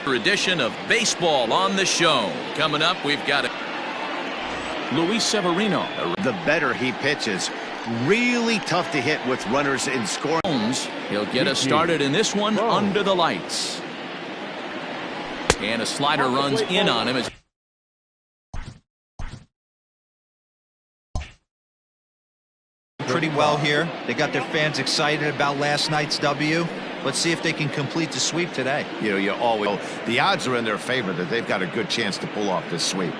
Edition of baseball on the show. Coming up, we've got Luis Severino. The better he pitches, really tough to hit with runners in scoring. He'll get us started in this one under the lights. And a slider runs in on him. Pretty well here. They got their fans excited about last night's W. Let's see if they can complete the sweep today. You always, the odds are in their favor that they've got a good chance to pull off this sweep.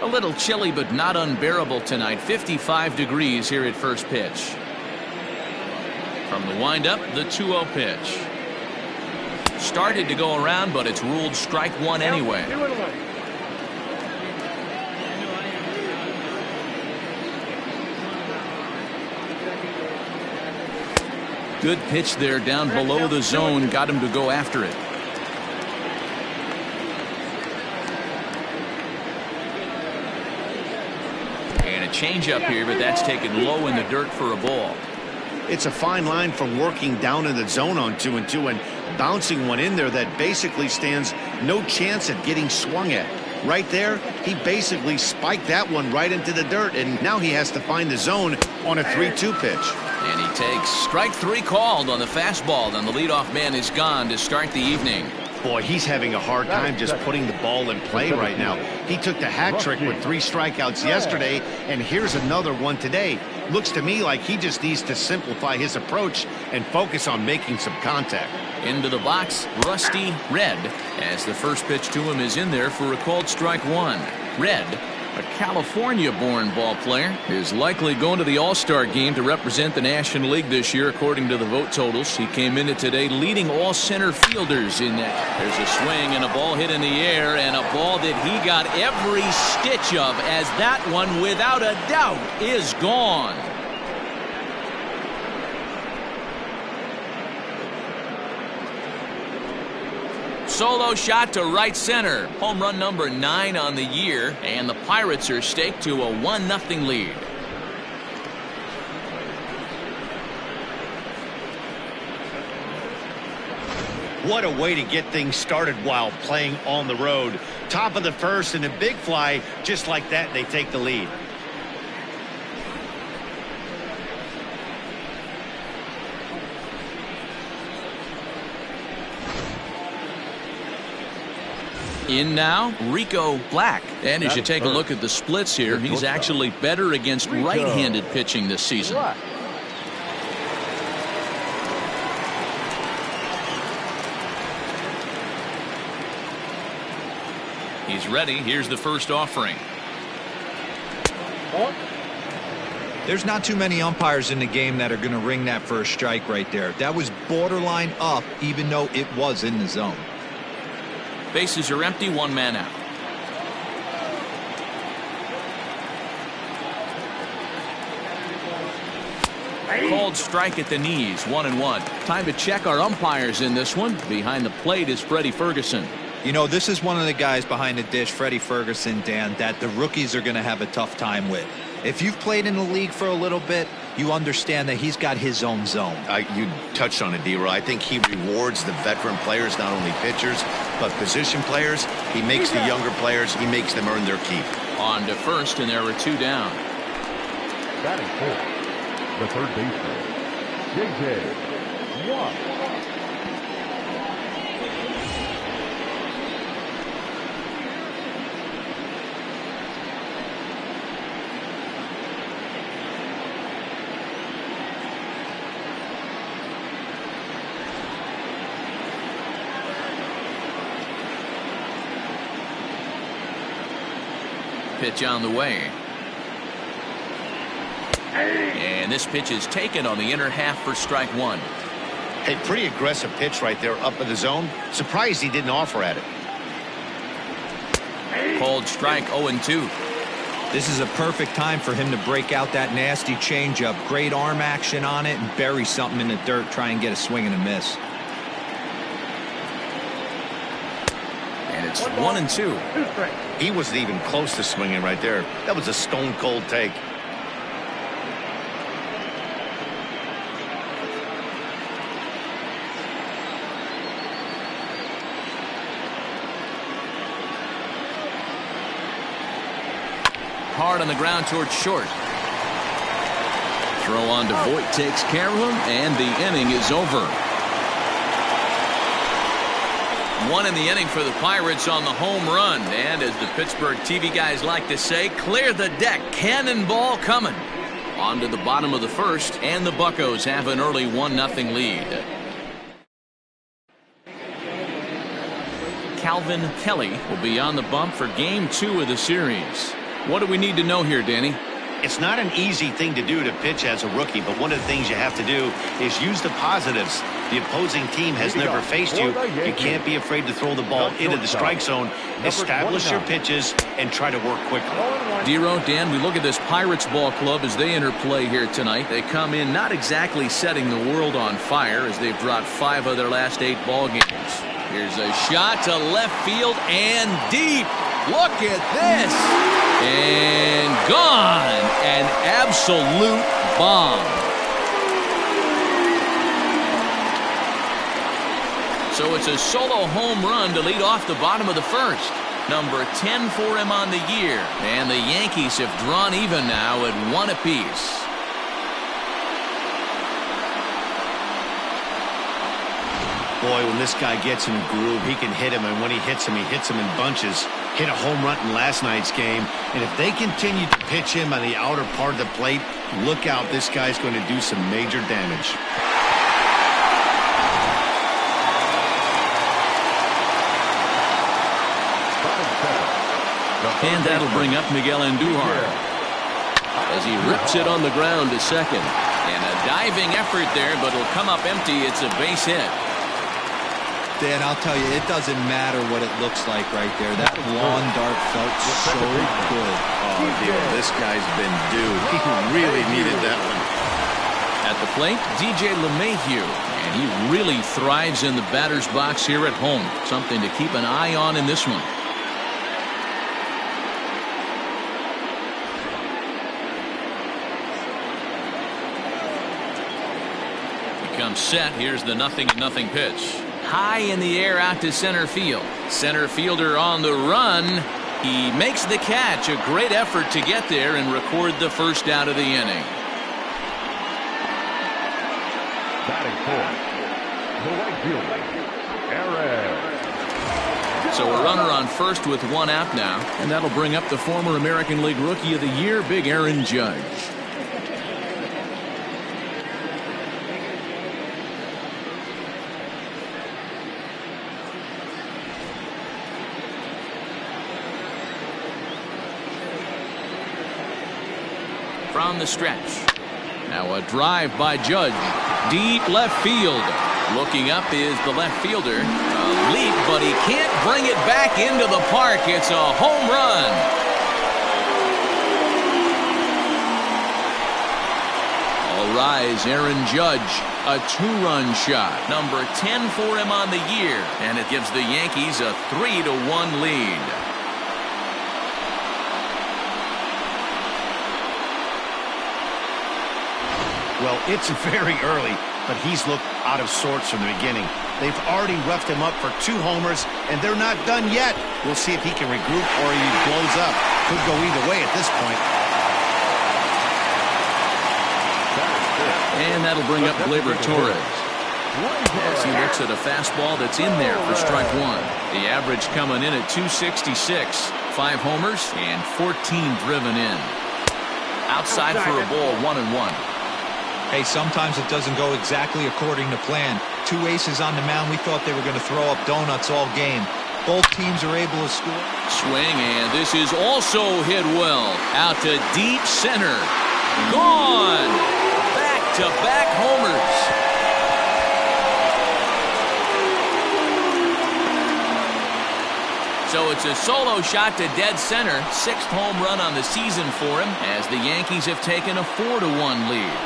A little chilly but not unbearable tonight. 55 degrees here at first pitch. From the windup, the 2-0 pitch. Started to go around, but it's ruled strike one anyway. Good pitch there down below the zone. Got him to go after it. And a changeup here, but that's taken low in the dirt for a ball. It's a fine line from working down in the zone on 2-2 and bouncing one in there that basically stands no chance at getting swung at. Right there, he basically spiked that one right into the dirt, and now he has to find the zone on a 3-2 pitch. And he takes strike three called on the fastball. Then the leadoff man is gone to start the evening. Boy, he's having a hard time just putting the ball in play right now. He took the hat trick with 3 strikeouts yesterday, and here's another one today. Looks to me like he just needs to simplify his approach and focus on making some contact. Into the box, Rusty Red, as the first pitch to him is in there for a called strike one. Red, a California-born ball player, is likely going to the All-Star game to represent the National League this year, according to the vote totals. He came into today leading all center fielders in that. There's a swing and a ball hit in the air, and a ball that he got every stitch of, as that one, without a doubt, is gone. Solo shot to right center. Home run number 9 on the year, and the Pirates are staked to a 1-0 lead. What a way to get things started while playing on the road. Top of the first and a big fly, just like that, they take the lead. In now, Rico Black. And as you take a look at the splits here, he's actually better against right-handed pitching this season. He's ready. Here's the first offering. There's not too many umpires in the game that are going to ring that for a strike right there. That was borderline up, even though it was in the zone. Bases are empty, 1 man out. Called strike at the knees, 1-1. Time to check our umpires in this one. Behind the plate is Freddie Ferguson. You know, this is one of the guys behind the dish, Freddie Ferguson, Dan, that the rookies are going to have a tough time with. If you've played in the league for a little bit, you understand that he's got his own zone. You touched on it, D-Roy. I think he rewards the veteran players, not only pitchers, but position players. He makes the younger players, he makes them earn their keep. On to first, and there were 2 down. Batting fourth, the third baseman, J.J. Watt. Pitch on the way. And this pitch is taken on the inner half for strike 1. A pretty aggressive pitch right there up in the zone. Surprised he didn't offer at it. Called strike 0-2. This is a perfect time for him to break out that nasty changeup. Great arm action on it and bury something in the dirt. Try and get a swing and a miss. And it's 1-2. He wasn't even close to swinging right there. That was a stone cold take. hard on the ground towards short. Throw on to Voit takes care of him, and the inning is over. One in the inning for the Pirates on the home run. And as the Pittsburgh TV guys like to say, clear the deck. Cannonball coming. On to the bottom of the first, and the Buccos have an early 1-0 lead. Calvin Kelly will be on the bump for Game 2 of the series. What do we need to know here, Danny? It's not an easy thing to do to pitch as a rookie, but one of the things you have to do is use the positives. The opposing team has never faced you. You can't be afraid to throw the ball into the strike zone. Establish your pitches and try to work quickly. Dero, Dan, we look at this Pirates ball club as they enter play here tonight. They come in not exactly setting the world on fire as they've dropped 5 of their last 8 ball games. Here's a shot to left field and deep. Look at this. And gone. An absolute bomb. So it's a solo home run to lead off the bottom of the first. Number 10 for him on the year. And the Yankees have drawn even now at 1 apiece. Boy, when this guy gets in a groove, he can hit him, and when he hits him in bunches. Hit a home run in last night's game, and if they continue to pitch him on the outer part of the plate, look out, this guy's going to do some major damage. And that'll bring up Miguel Andujar as he rips it on the ground to second. And a diving effort there, but it'll come up empty. It's a base hit. Dan, I'll tell you, it doesn't matter what it looks like right there. That lawn dart felt so good. Oh, dear, this guy's been due. He really needed that one. At the plate, DJ LeMahieu, and he really thrives in the batter's box here at home. Something to keep an eye on in this one. He comes set. Here's the 0-0 pitch. High in the air out to center field. Center fielder on the run. He makes the catch. A great effort to get there and record the first out of the inning. Batting fourth, the right fielder, Aaron. So a runner on first with 1 out now, and that'll bring up the former American League Rookie of the Year, Big Aaron Judge. From the stretch. Now a drive by Judge. Deep left field. Looking up is the left fielder. A leap, but he can't bring it back into the park. It's a home run. All rise, Aaron Judge. A 2-run shot. Number 10 for him on the year. And it gives the Yankees a 3-1 lead. Well, it's very early, but he's looked out of sorts from the beginning. They've already roughed him up for 2 homers, and they're not done yet. We'll see if he can regroup or he blows up. Could go either way at this point. And that'll bring up Gleyber Torres as he looks at a fastball that's in there for strike 1. The average coming in at 266. 5 homers and 14 driven in. Outside for a ball, 1-1. Hey, sometimes it doesn't go exactly according to plan. 2 aces on the mound. We thought they were going to throw up donuts all game. Both teams are able to score. Swing, and this is also hit well. Out to deep center. Gone. Back-to-back homers. So it's a solo shot to dead center. 6th home run on the season for him as the Yankees have taken a 4-1 lead.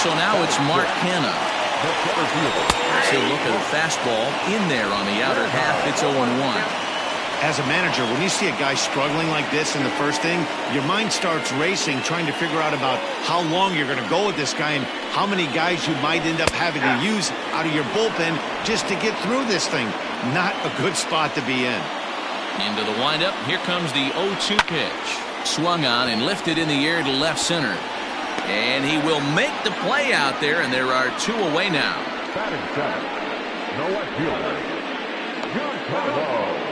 So now it's Mark Canha. So look at a fastball in there on the outer half. It's 0-1. As a manager, when you see a guy struggling like this in the first inning, your mind starts racing, trying to figure out about how long you're going to go with this guy and how many guys you might end up having to use out of your bullpen just to get through this thing. Not a good spot to be in. Into the windup. Here comes the 0-2 pitch. Swung on and lifted in the air to left center. And he will make the play out there, and there are 2 away now. Batting center, no left fielder, Giancarlo.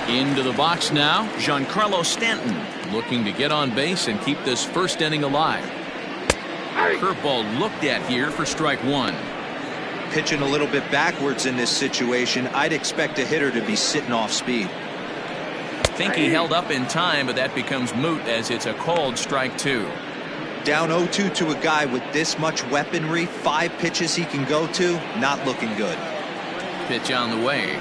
Into the box now, Giancarlo Stanton looking to get on base and keep this first inning alive. Curveball looked at here for strike 1. Pitching a little bit backwards in this situation, I'd expect a hitter to be sitting off speed. Think he held up in time, but that becomes moot as it's a called strike 2. Down 0-2 to a guy with this much weaponry, 5 pitches he can go to, not looking good. Pitch on the way.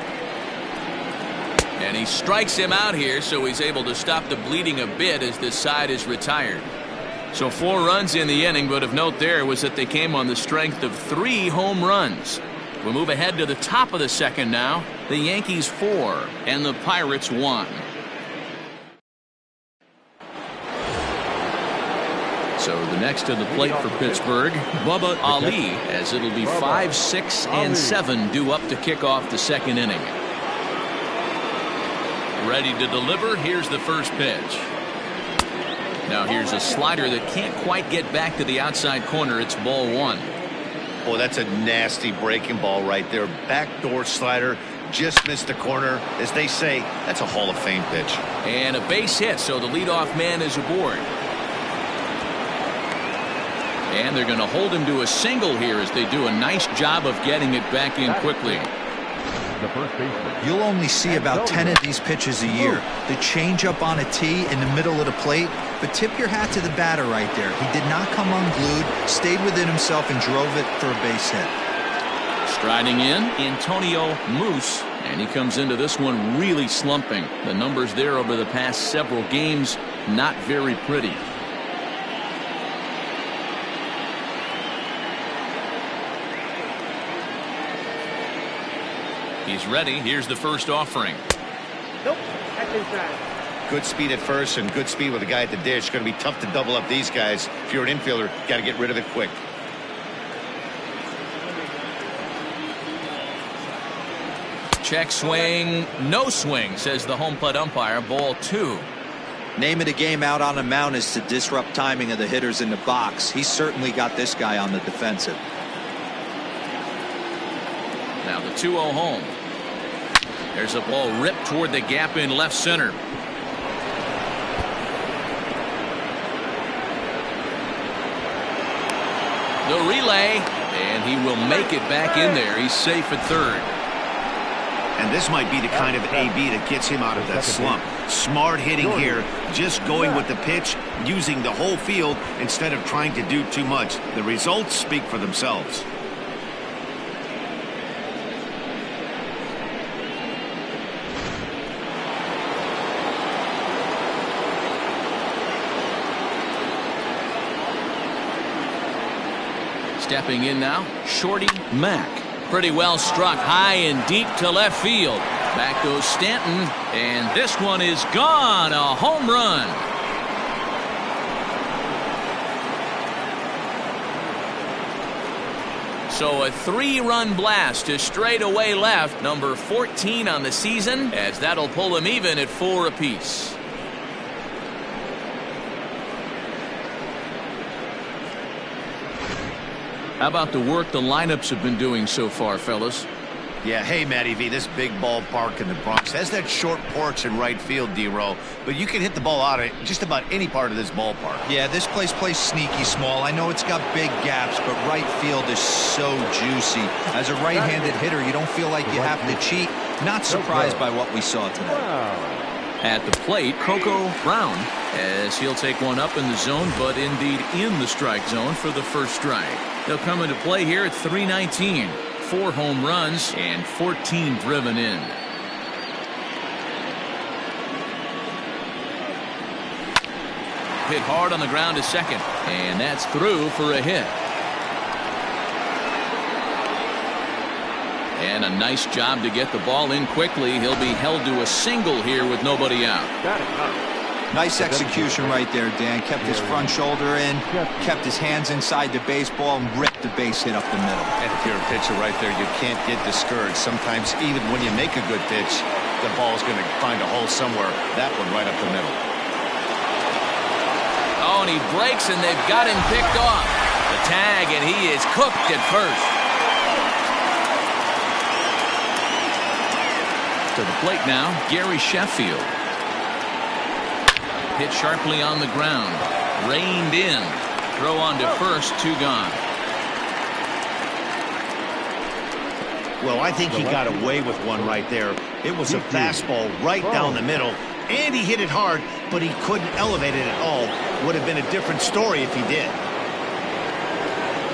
And he strikes him out here, so he's able to stop the bleeding a bit as this side is retired. So 4 runs in the inning, but of note there was that they came on the strength of 3 home runs. We move ahead to the top of the second now. The Yankees 4 and the Pirates 1. So the next to the plate for Pittsburgh, Bubba Ali, as it'll be 5, 6, and 7 due up to kick off the second inning. Ready to deliver. Here's the first pitch. Now here's a slider that can't quite get back to the outside corner. It's ball 1. Oh, that's a nasty breaking ball right there. Backdoor slider. Just missed the corner. As they say, that's a Hall of Fame pitch. And a base hit, so the leadoff man is aboard. And they're going to hold him to a single here as they do a nice job of getting it back in quickly. You'll only see about 10 of these pitches a year. The changeup on a tee in the middle of the plate. But tip your hat to the batter right there. He did not come unglued, stayed within himself, and drove it for a base hit. Striding in, Antonio Moose. And he comes into this one really slumping. The numbers there over the past several games, not very pretty. He's ready. Here's the first offering. Nope. That's inside. Good speed at first and good speed with a guy at the dish. Going to be tough to double up these guys. If you're an infielder, got to get rid of it quick. Check swing. No swing, says the home plate umpire. Ball 2. Name of the game out on the mound is to disrupt timing of the hitters in the box. He's certainly got this guy on the defensive. Now the 2-0 home. There's a ball ripped toward the gap in left center. The relay, and he will make it back in there. He's safe at third. And this might be the kind of AB that gets him out of that slump. Smart hitting here, just going with the pitch, using the whole field instead of trying to do too much. The results speak for themselves. Stepping in now, Shorty Mack. Pretty well struck high and deep to left field. Back goes Stanton, and this one is gone. A home run. So a 3-run blast to straightaway left, number 14 on the season, as that'll pull him even at 4 apiece. How about the work the lineups have been doing so far, fellas? Yeah, hey, Matty V, this big ballpark in the Bronx has that short porch in right field, D-Row, but you can hit the ball out of just about any part of this ballpark. Yeah, this place plays sneaky small. I know it's got big gaps, but right field is so juicy. As a right-handed hitter, you don't feel like you have to cheat. Not surprised by what we saw today. At the plate, Coco Brown, as he'll take one up in the zone, but indeed in the strike zone for the first strike. He'll come into play here at .319. 4 home runs and 14 driven in. hit hard on the ground to second, and that's through for a hit. And a nice job to get the ball in quickly. He'll be held to a single here with nobody out. Got it. Nice execution right there, Dan. Kept his front shoulder in, kept his hands inside the baseball, and ripped the base hit up the middle. And if you're a pitcher right there, you can't get discouraged. Sometimes even when you make a good pitch, the ball's going to find a hole somewhere. That one right up the middle. Oh, and he breaks, and they've got him picked off. The tag, and he is cooked at first. To the plate now, Gary Sheffield. Hit sharply on the ground. Reined in. Throw on to first, 2 gone. Well, I think he got away with one right there. It was a fastball right down the middle, and he hit it hard, but he couldn't elevate it at all. Would have been a different story if he did.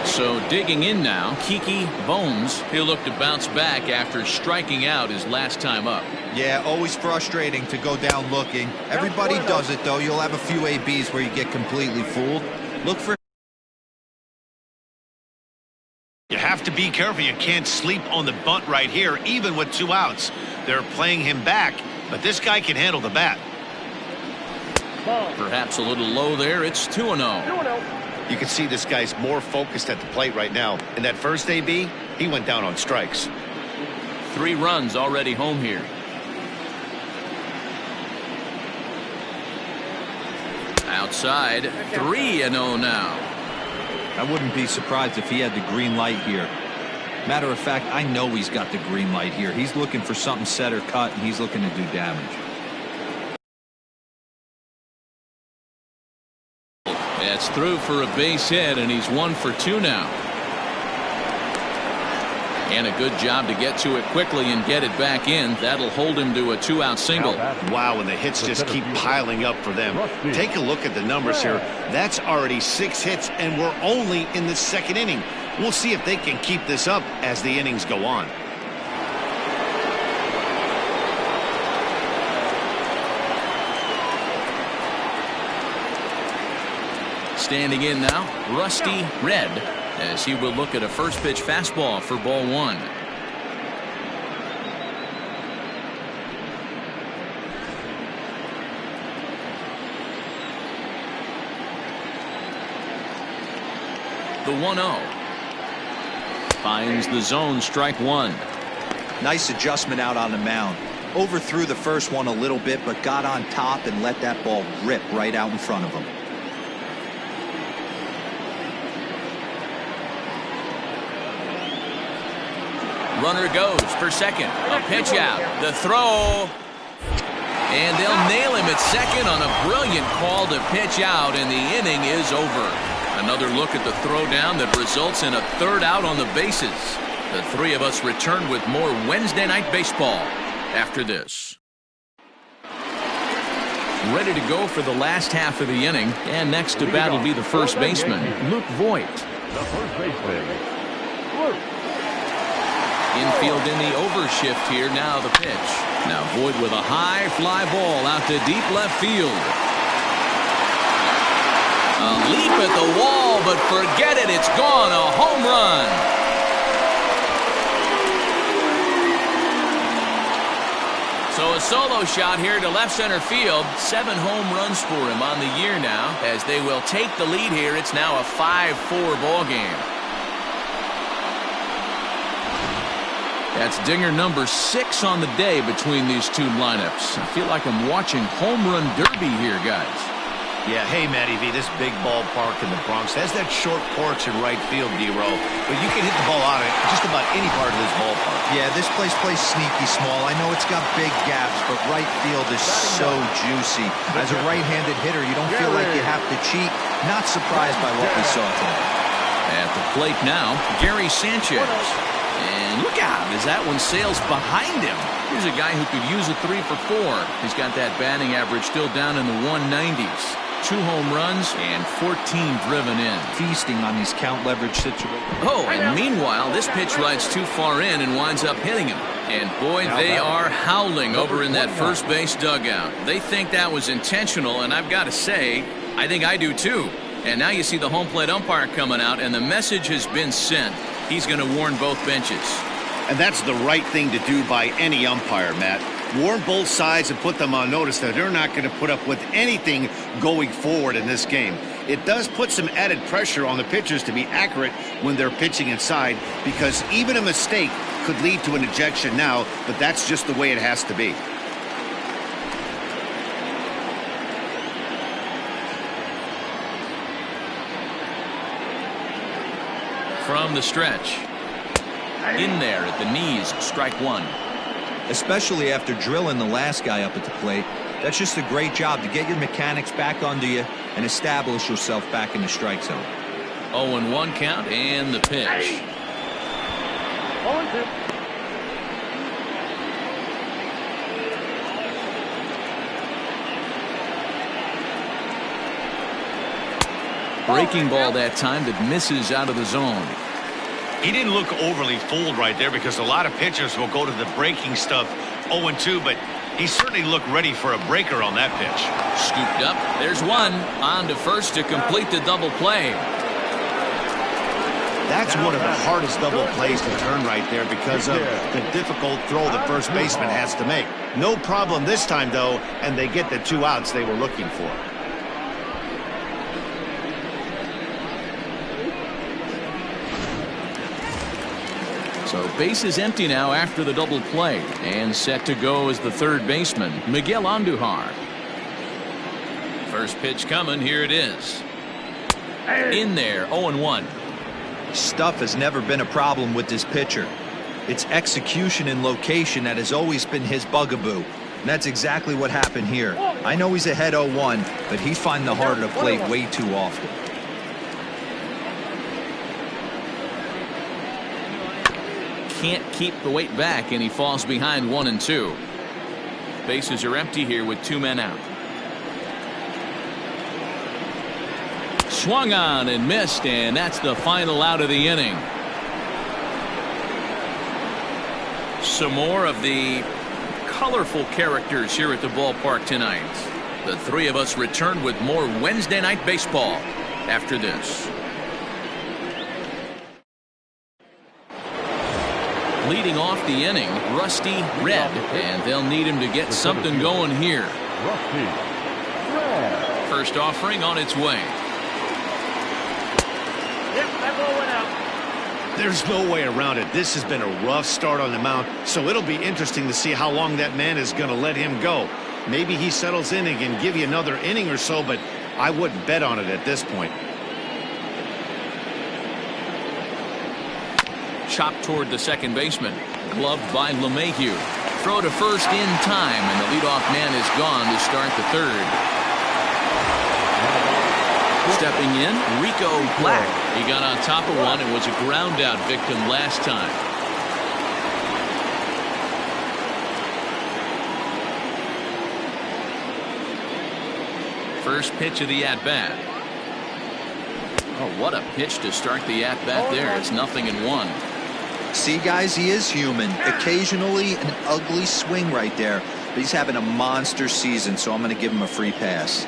So digging in now, Kiki Bones. He'll look to bounce back after striking out his last time up. Yeah, always frustrating to go down looking. Everybody does it, though. You'll have a few ABs where you get completely fooled. Look for... You have to be careful. You can't sleep on the bunt right here, even with 2 outs. They're playing him back, but this guy can handle the bat. Perhaps a little low there. It's 2-0. You can see this guy's more focused at the plate right now. In that first AB, he went down on strikes. 3 runs already home here. Outside, 3-0 now. I wouldn't be surprised if he had the green light here. Matter of fact, I know he's got the green light here. He's looking for something set or cut, and he's looking to do damage. That's through for a base hit, and he's 1 for 2 now. And a good job to get to it quickly and get it back in. That'll hold him to a 2-out single. Wow, and the hits just keep piling up for them. Take a look at the numbers here. That's already 6 hits, and we're only in the 2nd inning. We'll see if they can keep this up as the innings go on. Standing in now, Rusty Red, as he will look at a first pitch fastball for ball 1. The 1-0. Finds the zone, strike 1. Nice adjustment out on the mound. Overthrew the first one a little bit, but got on top and let that ball rip right out in front of him. Runner goes for second. A pitch out. The throw. And they'll nail him at second on a brilliant call to pitch out, and the inning is over. Another look at the throw down that results in a 3rd out on the bases. The 3 of us return with more Wednesday Night Baseball after this. Ready to go for the last half of the inning, and next to bat will be the first baseman, Luke Voigt. The first baseman, Luke. Infield in the overshift here. Now the pitch. Now Voigt with a high fly ball out to deep left field. A leap at the wall, but forget it. It's gone. A home run. So a solo shot here to left center field. 7 home runs for him on the year now, as they will take the lead here. It's now a 5-4 ball game. That's dinger number 6 on the day between these 2 lineups. I feel like I'm watching home run derby here, guys. Yeah, hey, Matty V, this big ballpark in the Bronx has that short porch in right field, D-Row, but you can hit the ball out of just about any part of this ballpark. Yeah, this place plays sneaky small. I know it's got big gaps, but right field is so juicy. As a right-handed hitter, you don't feel like you have to cheat. Not surprised by what we saw today. At the plate now, Gary Sanchez. And look out as that one sails behind him. Here's a guy who could use a 3 for 4. He's got that batting average still down in the 190s. 2 home runs and 14 driven in. Feasting on these count leverage situations. Oh, and meanwhile, this pitch rides too far in and winds up hitting him. And boy, they are howling over in that first base dugout. They think that was intentional, and I've got to say, I think I do too. And now you see the home plate umpire coming out, and the message has been sent. He's going to warn both benches. And that's the right thing to do by any umpire, Matt. Warn both sides and put them on notice that they're not going to put up with anything going forward in this game. It does put some added pressure on the pitchers to be accurate when they're pitching inside, because even a mistake could lead to an ejection now, but that's just the way it has to be. From the stretch. In there at the knees, strike one. Especially after drilling the last guy up at the plate. That's just a great job to get your mechanics back under you and establish yourself back in the strike zone. 0-1 count and the pitch. 0-2. Breaking ball that time that misses out of the zone. He didn't look overly fooled right there, because a lot of pitchers will go to the breaking stuff 0-2, but he certainly looked ready for a breaker on that pitch. Scooped up. There's one. On to first to complete the double play. That's one of the hardest double plays to turn right there because of the difficult throw the first baseman has to make. No problem this time, though, and they get the 2 outs they were looking for. So base is empty now after the double play, and set to go is the third baseman, Miguel Andujar. First pitch coming, here it is. In there, 0-1. Stuff has never been a problem with this pitcher. It's execution and location that has always been his bugaboo. And that's exactly what happened here. I know he's ahead 0-1, but he's finding the heart of the plate way too often. Can't keep the weight back, and he falls behind 1-2. Bases are empty here with 2 men out. Swung on and missed, and that's the final out of the inning. Some more of the colorful characters here at the ballpark tonight. The three of us return with more Wednesday Night Baseball after this. Leading off the inning, Rusty Red, and they'll need him to get something going here. Rusty Red. First offering on its way. Yep, that ball went out. There's no way around it. This has been a rough start on the mound, so it'll be interesting to see how long that man is going to let him go. Maybe he settles in and can give you another inning or so, but I wouldn't bet on it at this point. Chopped toward the second baseman. Gloved by LeMahieu. Throw to first in time, and the leadoff man is gone to start the third. Stepping in, Rico Black. He got on top of one and was a ground out victim last time. First pitch of the at-bat. Oh, what a pitch to start the at-bat there. It's 0-1. See, guys, he is human. Occasionally an ugly swing right there, but he's having a monster season, so I'm going to give him a free pass.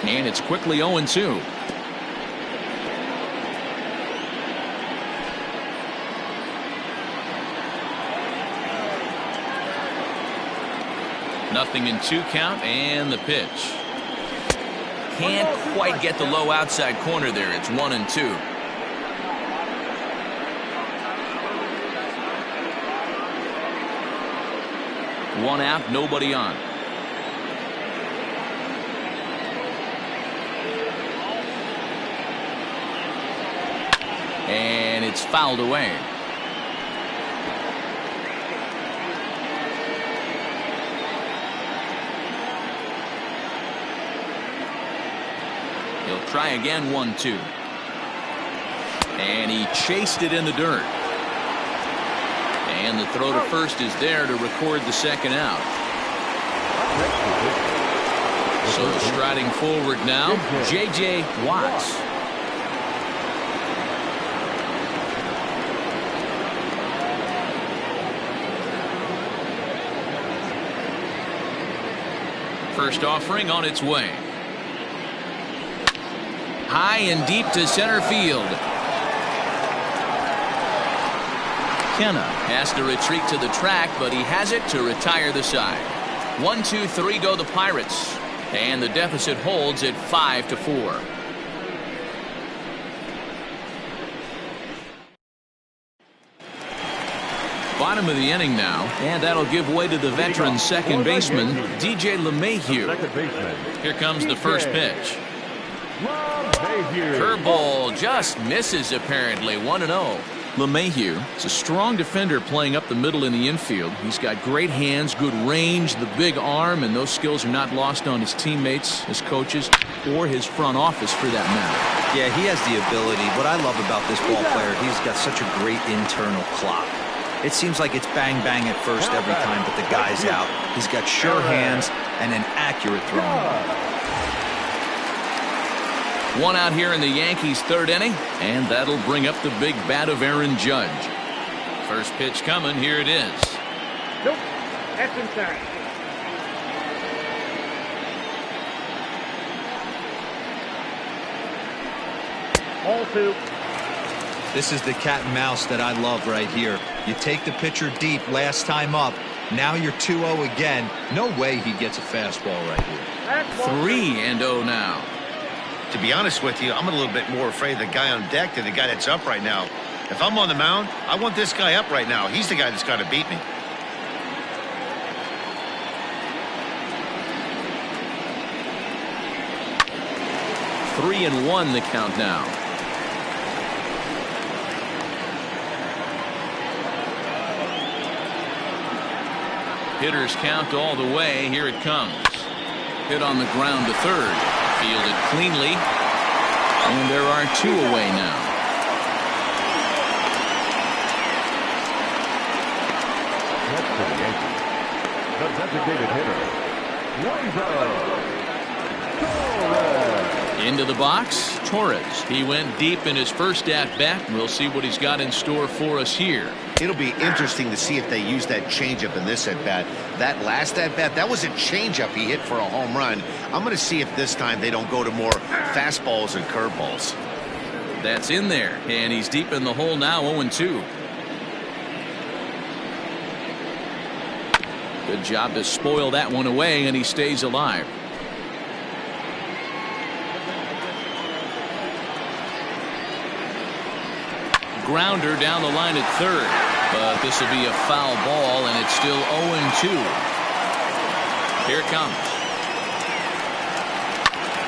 And it's quickly 0-2. Nothing in 2 count, and the pitch. Can't quite get the low outside corner there. It's 1-2. One out, nobody on. And it's fouled away. He'll try again, 1-2. And he chased it in the dirt. And the throw to first is there to record the second out. So striding forward now, J.J. Watts. First offering on its way. High and deep to center field. Kenna has to retreat to the track, but he has it to retire the side. 1, 2, 3 go the Pirates, and the deficit holds at 5-4. Bottom of the inning now, and that'll give way to the veteran second baseman, DJ LeMahieu. Here comes the first pitch. Curveball just misses apparently. 1-0. LeMahieu is a strong defender playing up the middle in the infield. He's got great hands, good range, the big arm, and those skills are not lost on his teammates, his coaches, or his front office for that matter. Yeah, he has the ability. What I love about this ball player, he's got such a great internal clock. It seems like it's bang bang at first every time, but the guy's out. He's got sure hands and an accurate throwing. One out here in the Yankees' third inning, and that'll bring up the big bat of Aaron Judge. First pitch coming. Here it is. Nope. That's inside. Ball 2. This is the cat and mouse that I love right here. You take the pitcher deep last time up. Now you're 2-0 again. No way he gets a fastball right here. 3-0 now. To be honest with you, I'm a little bit more afraid of the guy on deck than the guy that's up right now. If I'm on the mound, I want this guy up right now. He's the guy that's got to beat me. Three and 1 the count now. Hitters count all the way. Here it comes. Hit on the ground to third. Fielded cleanly, and there are 2 away now. Next to the Yankees, the designated hitter, Torres. Into the box, Torres. He went deep in his first at-bat. We'll see what he's got in store for us here. It'll be interesting to see if they use that changeup in this at-bat. That last at-bat, that was a changeup he hit for a home run. I'm going to see if this time they don't go to more fastballs and curveballs. That's in there, and he's deep in the hole now, 0-2. Good job to spoil that one away, and he stays alive. Grounder down the line at third, but this will be a foul ball, and it's still 0-2. Here it comes.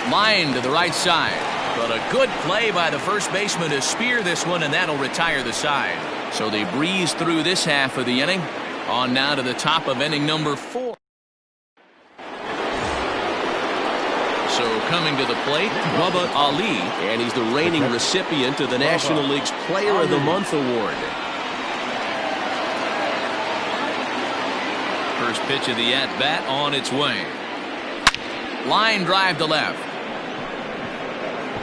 Line to the right side, but a good play by the first baseman to spear this one, and that'll retire the side. So they breeze through this half of the inning. On now to the top of inning number 4. So coming to the plate, Bubba Ali, and he's the reigning recipient of the National League's Player of the Month award. First pitch of the at-bat on its way. Line drive to left.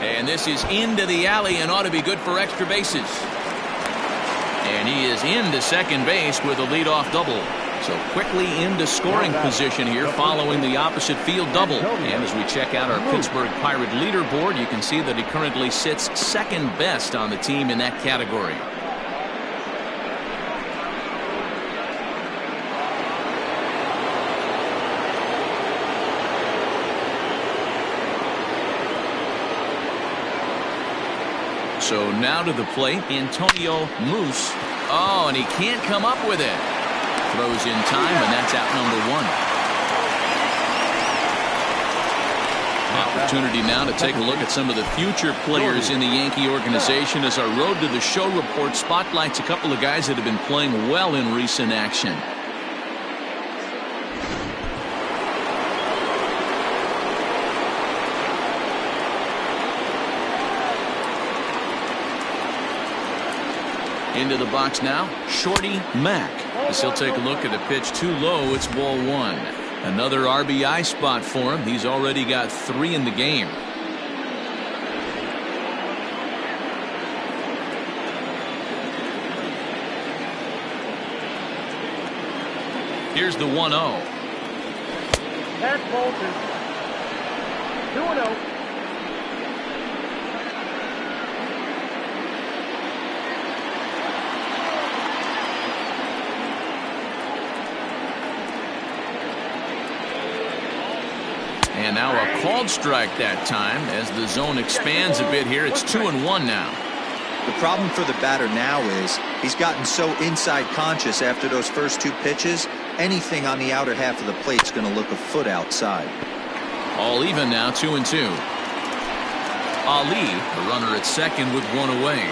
And this is into the alley and ought to be good for extra bases. And he is into second base with a leadoff double. So quickly into scoring position here following the opposite field double. And as we check out our Pittsburgh Pirate leaderboard, you can see that he currently sits second best on the team in that category. So now to the plate, Antonio Moose. Oh, and he can't come up with it. Throws in time, and that's out number 1. Opportunity now to take a look at some of the future players in the Yankee organization as our Road to the Show report spotlights a couple of guys that have been playing well in recent action. Into the box now, Shorty Mack. As he'll take a look at a pitch too low, it's ball 1. Another RBI spot for him. He's already got 3 in the game. Here's the 1-0. Pass ball 2. 2-0. And now a called strike that time as the zone expands a bit here. It's 2-1 now. The problem for the batter now is he's gotten so inside conscious after those first 2 pitches. Anything on the outer half of the plate is going to look a foot outside. All even now, 2-2. Ali, the runner at second with 1 away.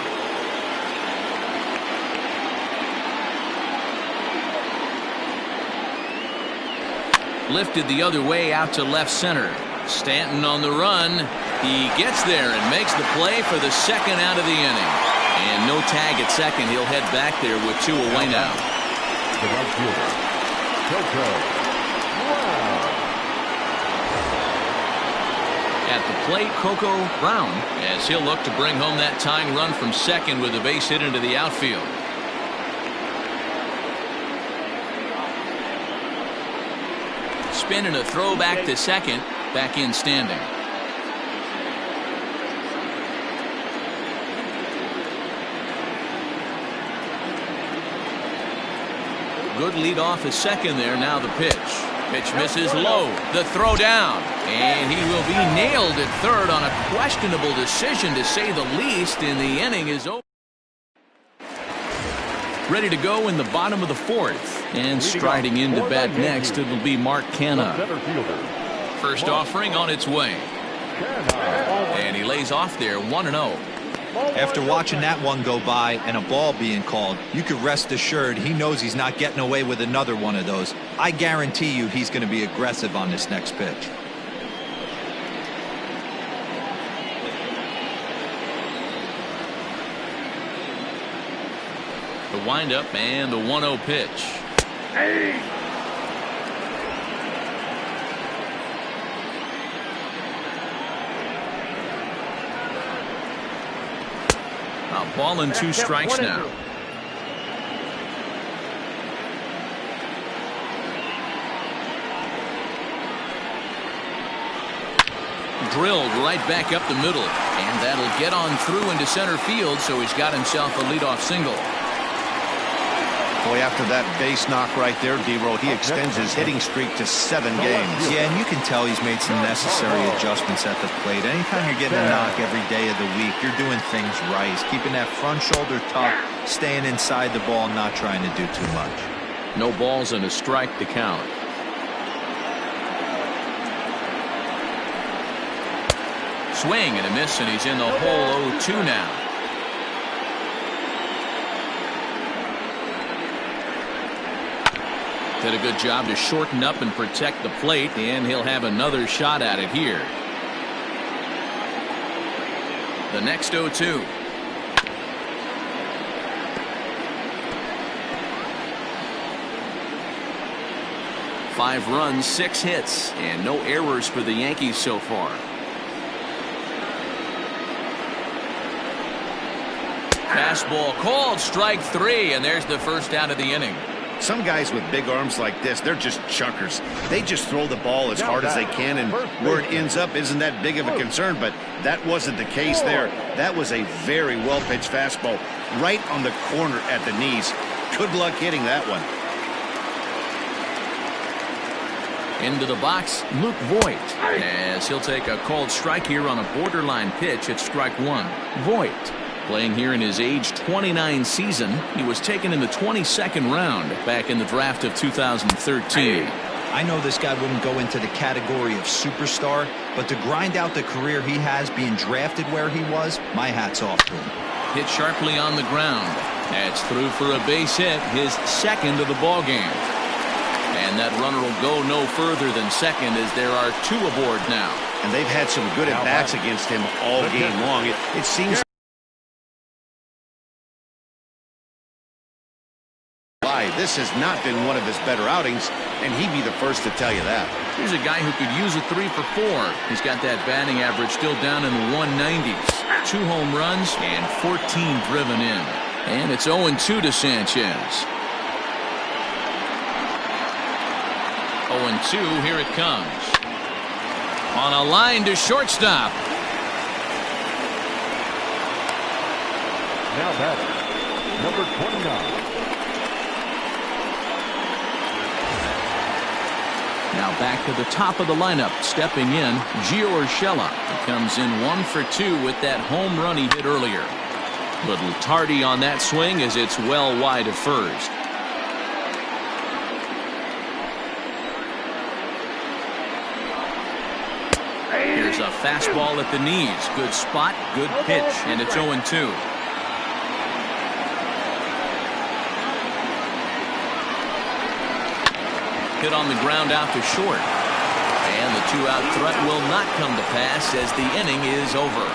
Lifted the other way out to left center. Stanton on the run. He gets there and makes the play for the second out of the inning. And no tag at second. He'll head back there with 2 away now. The right fielder, Coco Brown. At the plate, Coco Brown, as he'll look to bring home that tying run from second with a base hit into the outfield. Spin and a throw back to second. Back in standing. Good lead off at second there. Now the pitch. Pitch misses low. The throw down. And he will be nailed at third on a questionable decision, to say the least, and the inning is over. Ready to go in the bottom of the 4th. And striding into bat next, it'll be Mark Canha. First offering on its way. And he lays off there 1-0. After watching that one go by and a ball being called, you could rest assured he knows he's not getting away with another one of those. I guarantee you he's going to be aggressive on this next pitch. The windup and the 1-0 pitch. A ball and 2 strikes now. Drilled right back up the middle, and that'll get on through into center field, so he's got himself a leadoff single. Boy, after that base knock right there, D-Roll, he extends his hitting streak to 7 games. Yeah, and you can tell he's made some necessary adjustments at the plate. Anytime you're getting a knock every day of the week, you're doing things right. He's keeping that front shoulder tucked, staying inside the ball, not trying to do too much. No balls and a strike to count. Swing and a miss, and he's in the hole 0-2 now. Did a good job to shorten up and protect the plate, and he'll have another shot at it here. The next 0-2. Five runs, 6 hits, and no errors for the Yankees so far. Fastball called, strike 3, and there's the first out of the inning. Some guys with big arms like this, they're just chuckers. They just throw the ball as hard as they can, and where it ends up isn't that big of a concern, but that wasn't the case there. That was a very well-pitched fastball right on the corner at the knees. Good luck hitting that one. Into the box, Luke Voit, as he'll take a called strike here on a borderline pitch at strike 1. Voit, playing here in his age 29 season. He was taken in the 22nd round back in the draft of 2013. I know this guy wouldn't go into the category of superstar, but to grind out the career he has being drafted where he was, my hat's off to him. Hit sharply on the ground. That's through for a base hit, his second of the ball game. And that runner will go no further than second, as there are 2 aboard now. And they've had some good at-bats against him all game long. It seems this has not been one of his better outings, and he'd be the first to tell you that. Here's a guy who could use a 3 for 4. He's got that batting average still down in the 190s. 2 home runs and 14 driven in. And it's 0-2 to Sanchez. 0-2, here it comes. On a line to shortstop. Now batting, number 29. Now back to the top of the lineup. Stepping in, Gio Urshela. He comes in 1 for 2 with that home run he hit earlier. Little tardy on that swing as it's well wide of first. Here's a fastball at the knees. Good spot, good pitch, and it's 0-2. Hit on the ground out to short. And the 2-out threat will not come to pass as the inning is over.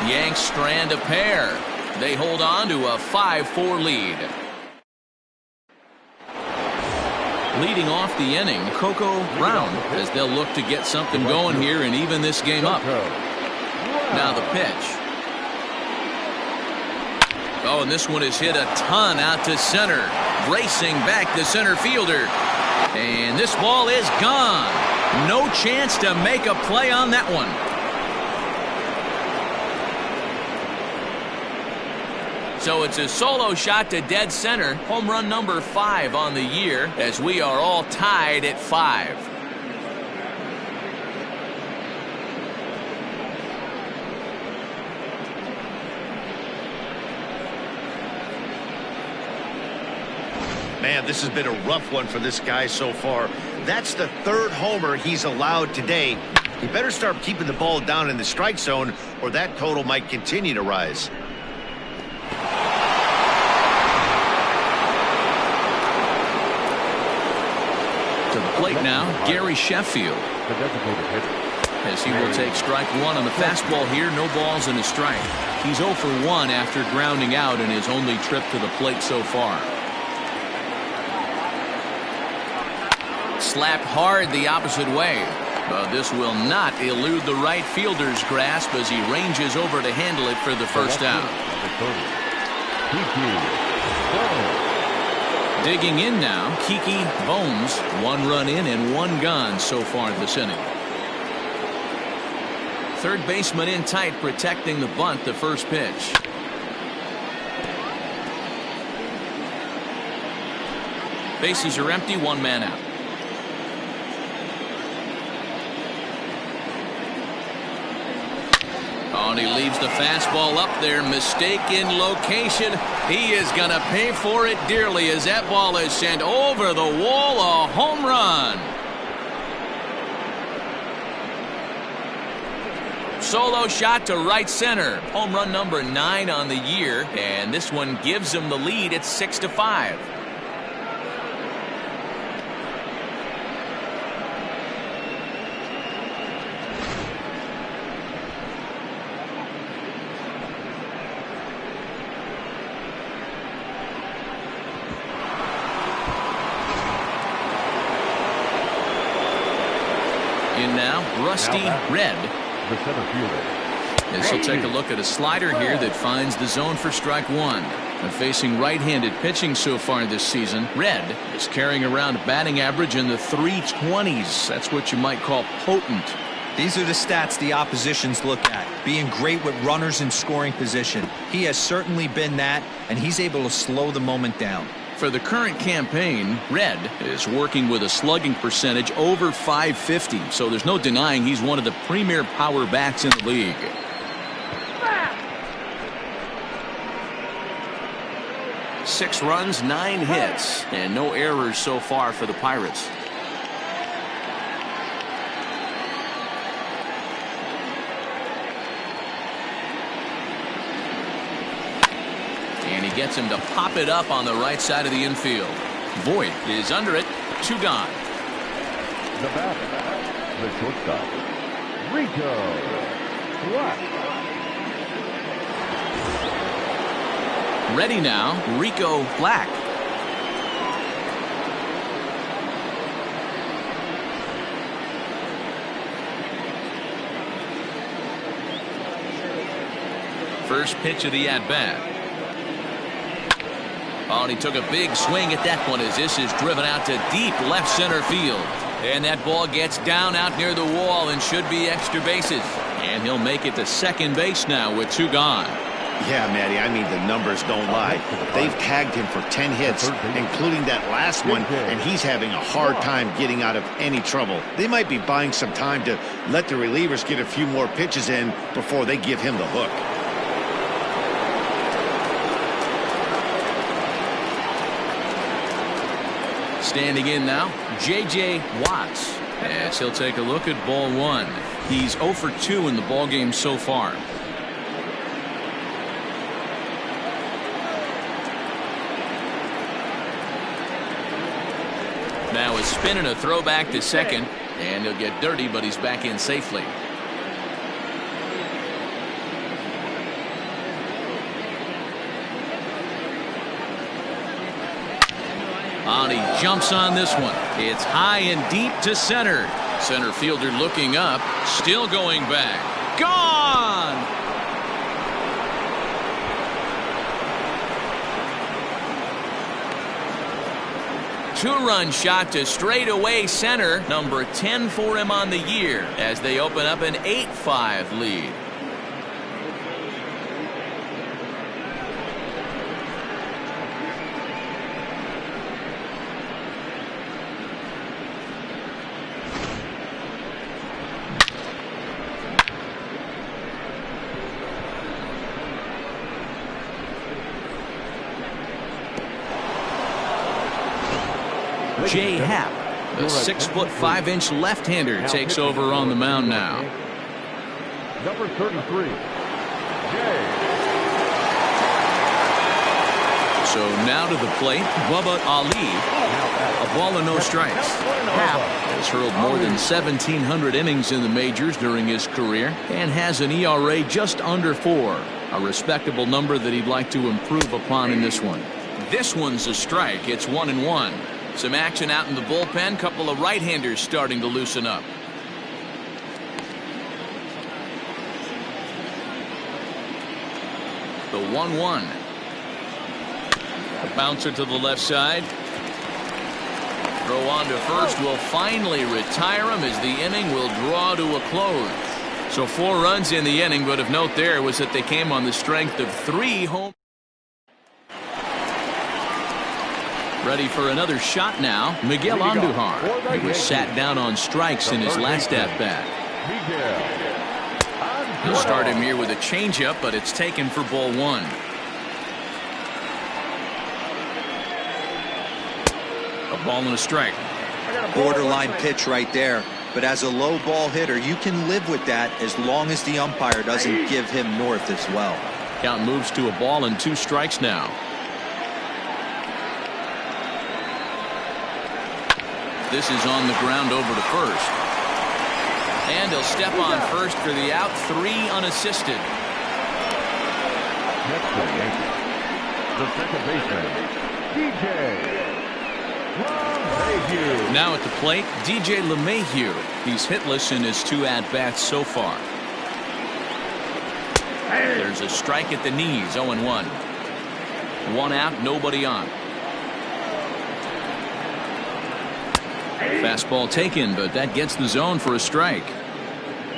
Yanks strand a pair. They hold on to a 5-4 lead. Leading off the inning, Coco Brown, as they'll look to get something going here and even this game up. Now the pitch. Oh, and this one is hit a ton out to center. Racing back the center fielder. And this ball is gone. No chance to make a play on that one. So it's a solo shot to dead center. Home run number 5 on the year as we are all tied at 5. Man, this has been a rough one for this guy so far. That's the 3rd homer he's allowed today. He better start keeping the ball down in the strike zone or that total might continue to rise. To the plate now, Gary Sheffield. The designated hitter. As he will take strike 1 on the fastball here. No balls and a strike. He's 0 for 1 after grounding out in his only trip to the plate so far. Slapped hard the opposite way. But this will not elude the right fielder's grasp as he ranges over to handle it for the first out. Digging in now, Kiki Bones. 1 run in and 1 gone so far this inning. Third baseman in tight, protecting the bunt, the first pitch. Bases are empty, 1 man out. Oh, and he leaves the fastball up there. Mistake in location. He is going to pay for it dearly as that ball is sent over the wall. A home run. Solo shot to right center. Home run number 9 on the year. And this one gives him the lead at 6-5. In now, Rusty Red. The center fielder. As he'll take a look at a slider here that finds the zone for strike 1. And facing right-handed pitching so far this season, Red is carrying around a batting average in the 320s. That's what you might call potent. These are the stats the oppositions look at. Being great with runners in scoring position. He has certainly been that, and he's able to slow the moment down. For the current campaign, Red is working with a slugging percentage over .550, so there's no denying he's one of the premier power bats in the league. Six runs, 9 hits, and no errors so far for the Pirates. And he gets him to pop it up on the right side of the infield. Voit is under it. 2 gone. The batter, the shortstop, Rico Black. Ready now, Rico Black. First pitch of the at-bat. Oh, and he took a big swing at that one as this is driven out to deep left center field. And that ball gets down out near the wall and should be extra bases. And he'll make it to second base now with 2 gone. Yeah, Matty, I mean, the numbers don't lie. They've tagged him for 10 hits, including that last one, and he's having a hard time getting out of any trouble. They might be buying some time to let the relievers get a few more pitches in before they give him the hook. Standing in now, J.J. Watts, as he'll take a look at ball 1. He's 0 for 2 in the ballgame so far. Now a spin and a throw back to second, and he'll get dirty, but he's back in safely. And he jumps on this one. It's high and deep to center. Center fielder looking up, still going back. Gone! Two-run shot to straightaway center. Number 10 for him on the year as they open up an 8-5 lead. Jay Happ, the 6'5" left-hander, takes over on the mound now. Number 33, Jay. So now to the plate, Bubba Ali. A ball and no strikes. Happ has hurled more than 1,700 innings in the majors during his career and has an ERA just under 4. A respectable number that he'd like to improve upon in this one. This one's a strike. It's 1-1. Some action out in the bullpen. Couple of right-handers starting to loosen up. The 1-1. A bouncer to the left side. Throw on to first will finally retire him as the inning will draw to a close. So 4 runs in the inning, but of note there was that they came on the strength of 3 home. Ready for another shot now, Miguel Andujar. He was sat down on strikes in his last at-bat. He'll start him here with a changeup, but it's taken for ball 1. A ball and a strike. Borderline pitch right there. But as a low ball hitter, you can live with that as long as the umpire doesn't give him north as well. Count moves to a ball and 2 strikes now. This is on the ground over to first. And he'll step on first for the out. 3 unassisted. Next to the Yankees, the second baseman, DJ LeMahieu. Now at the plate, DJ LeMahieu. He's hitless in his 2 at-bats so far. There's a strike at the knees, 0-1. 1 out, nobody on. Fastball taken, but that gets the zone for a strike.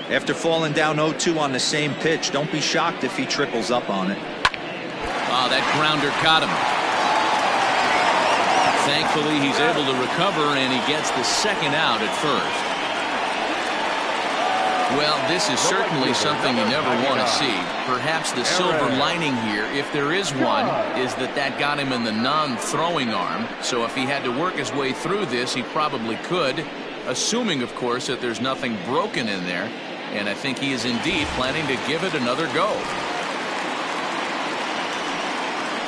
After falling down 0-2 on the same pitch, don't be shocked if he triples up on it. Oh, that grounder caught him. Thankfully, he's able to recover, and he gets the second out at first. Well, this is certainly something you never want to see. Perhaps the silver lining here, if there is one, is that got him in the non-throwing arm. So if he had to work his way through this, he probably could, assuming, of course, that there's nothing broken in there. And I think he is indeed planning to give it another go.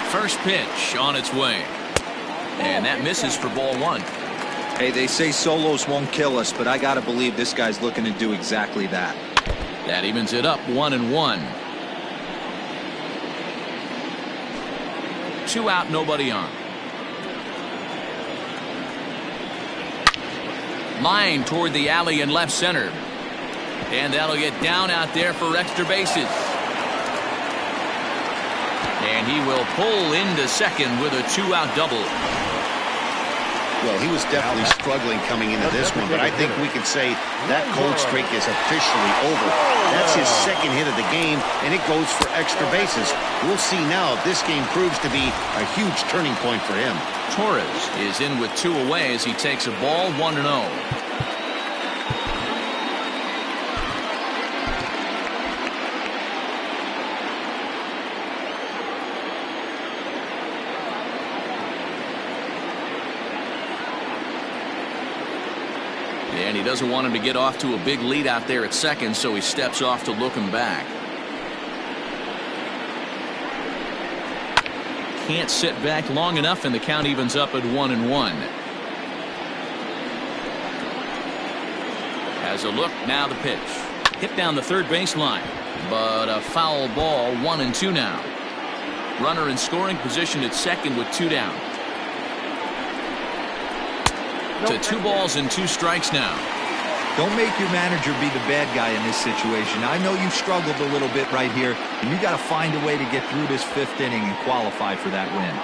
First pitch on its way. And that misses for ball 1. Hey, they say solos won't kill us, but I got to believe this guy's looking to do exactly that. That evens it up, 1-1. 2 out, nobody on. Line toward the alley in left center. And that'll get down out there for extra bases. And he will pull into second with a 2-out double. Well, he was definitely struggling coming into this one, but I think we could say that cold streak is officially over. That's his second hit of the game, and it goes for extra bases. We'll see now if this game proves to be a huge turning point for him. Torres is in with 2 away as he takes a ball 1-0. And he doesn't want him to get off to a big lead out there at second, so he steps off to look him back. Can't sit back long enough, and the count evens up at 1-1. Has a look, now the pitch. Hit down the third baseline, but a foul ball, 1-2 now. Runner in scoring position at second with 2 down. To 2 balls and 2 strikes now. Don't make your manager be the bad guy in this situation. I know you've struggled a little bit right here, and you got to find a way to get through this 5th inning and qualify for that win.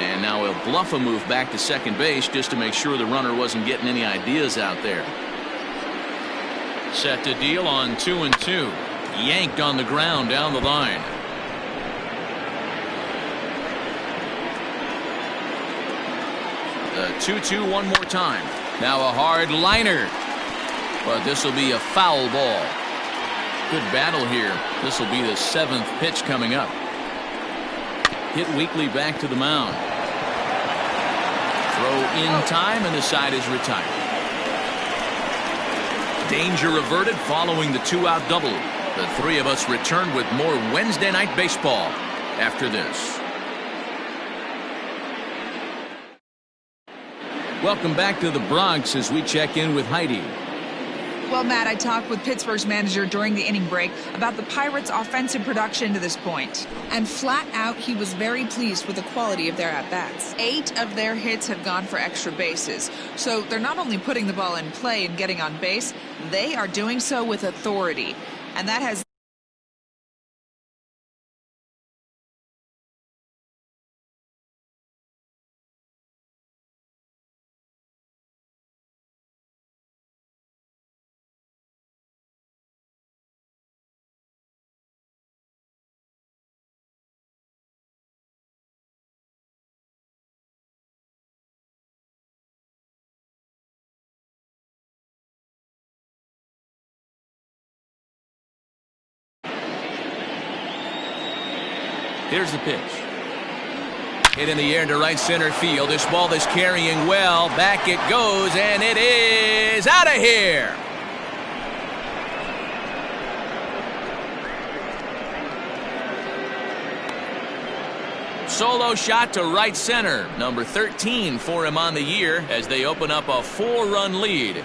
And now he'll bluff a move back to second base just to make sure the runner wasn't getting any ideas out there. Set to deal on 2-2. Yanked on the ground down the line. The 2-2 one more time. Now a hard liner, but this will be a foul ball. Good battle here. This will be the 7th pitch coming up. Hit weakly back to the mound. Throw in time, and the side is retired. Danger averted following the 2-out double. The 3 of us return with more Wednesday Night Baseball after this. Welcome back to the Bronx as we check in with Heidi. Well, Matt, I talked with Pittsburgh's manager during the inning break about the Pirates' offensive production to this point. And flat out, he was very pleased with the quality of their at-bats. 8 of their hits have gone for extra bases. So they're not only putting the ball in play and getting on base, they are doing so with authority. And that has Here's the pitch. Hit in the air to right center field. This ball is carrying well. Back it goes, and it is out of here. Solo shot to right center. Number 13 for him on the year as they open up a 4-run lead.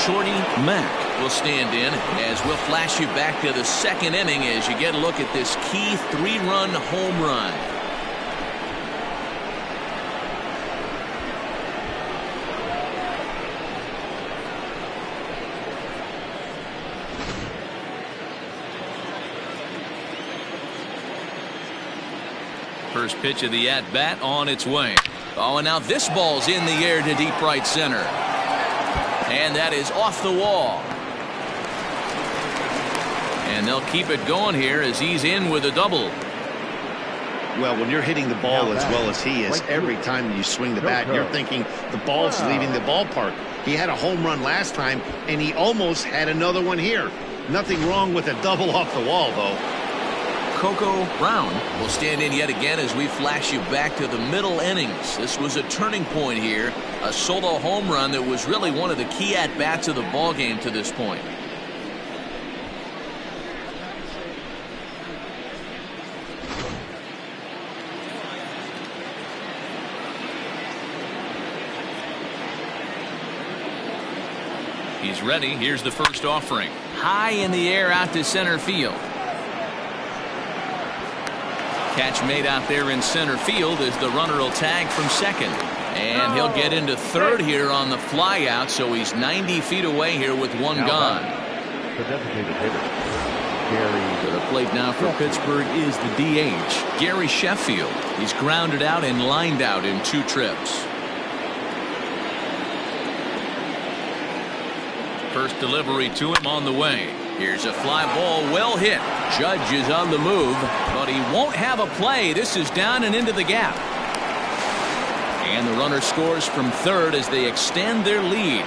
Shorty Mack will stand in as we'll flash you back to the 2nd inning as you get a look at this key 3-run home run. First pitch of the at-bat on its way. Oh, and now this ball's in the air to deep right center. And that is off the wall. And they'll keep it going here as he's in with a double. Well, when you're hitting the ball as well as he is, every time you swing the bat, you're thinking the ball's leaving the ballpark. He had a home run last time, and he almost had another one here. Nothing wrong with a double off the wall, though. Coco Brown will stand in yet again as we flash you back to the middle innings. This was a turning point here. A solo home run that was really one of the key at-bats of the ballgame to this point. He's ready. Here's the first offering. High in the air out to center field. Catch made out there in center field as the runner will tag from second. And he'll get into third here on the fly out, so he's 90 feet away here with one gone. The designated hitter, Gary. To the plate now for Pittsburgh is the DH, Gary Sheffield. He's grounded out and lined out in 2 trips. First delivery to him on the way. Here's a fly ball, well hit. Judge is on the move, but he won't have a play. This is down and into the gap. And the runner scores from third as they extend their lead.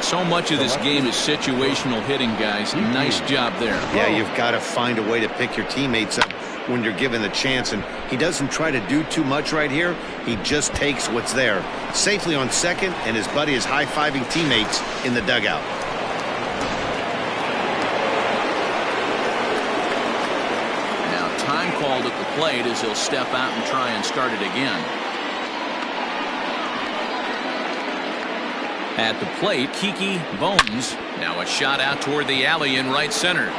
So much of this game is situational hitting, guys. Nice job there. Yeah, you've got to find a way to pick your teammates up when you're given the chance, and he doesn't try to do too much right here. He just takes what's there. Safely on second, and his buddy is high-fiving teammates in the dugout. Now time called at the plate as he'll step out and try and start it again. At the plate, Kiki Bones. Now a shot out toward the alley in right center.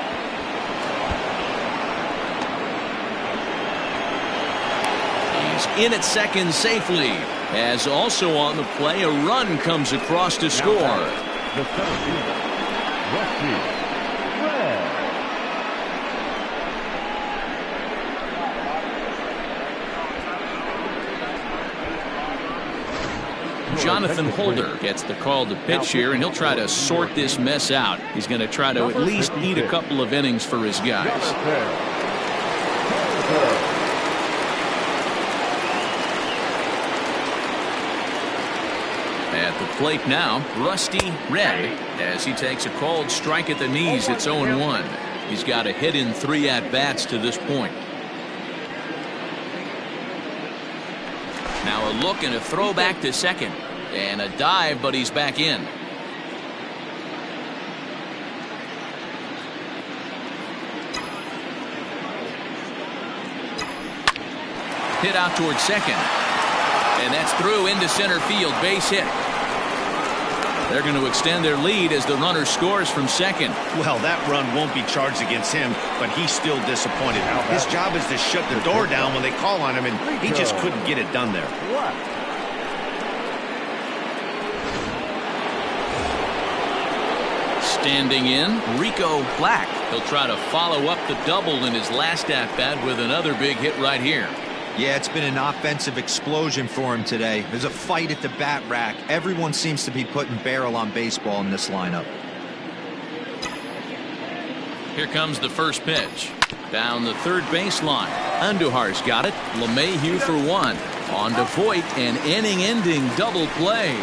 He's in at second safely. As also on the play, a run comes across to score. The center fielder, Rusty Red. Jonathan Holder gets the call to pitch here, and he'll try to sort this mess out. He's going to try to at least eat a couple of innings for his guys. At the plate now, Rusty Red, as he takes a called strike at the knees. It's 0-1. He's got a hit in 3 at-bats to this point. Now a look and a throw back to second. And a dive, but he's back in. Hit out towards second. And that's through into center field. Base hit. They're going to extend their lead as the runner scores from second. Well, that run won't be charged against him, but he's still disappointed. His job is to shut the door down when they call on him, and he just couldn't get it done there. Standing in, Rico Black. He'll try to follow up the double in his last at-bat with another big hit right here. Yeah, it's been an offensive explosion for him today. There's a fight at the bat rack. Everyone seems to be putting barrel on baseball in this lineup. Here comes the first pitch. Down the third baseline. Andujar's got it. LeMahieu for 1. On to Voit, an inning-ending double play.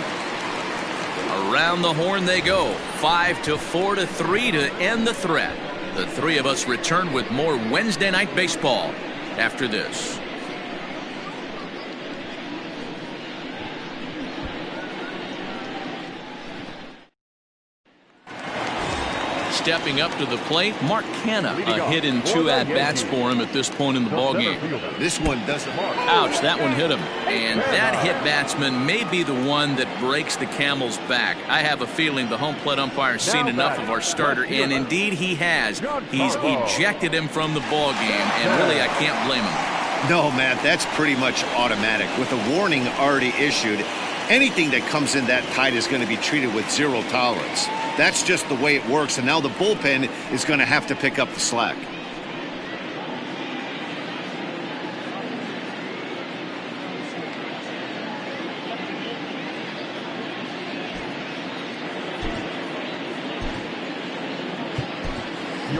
Around the horn they go. 5-4 to 3 to end the threat. The three of us return with more Wednesday Night Baseball after this. Stepping up to the plate, Mark Canha, a hit in 2 at-bats for him at this point in the ballgame. This one doesn't. Ouch, that one hit him. And that hit batsman may be the one that breaks the camel's back. I have a feeling the home plate umpire's seen enough of our starter, and indeed he has. He's ejected him from the ballgame, and really I can't blame him. No, Matt, that's pretty much automatic. With a warning already issued, anything that comes in that tight is going to be treated with zero tolerance. That's just the way it works, and now the bullpen is going to have to pick up the slack.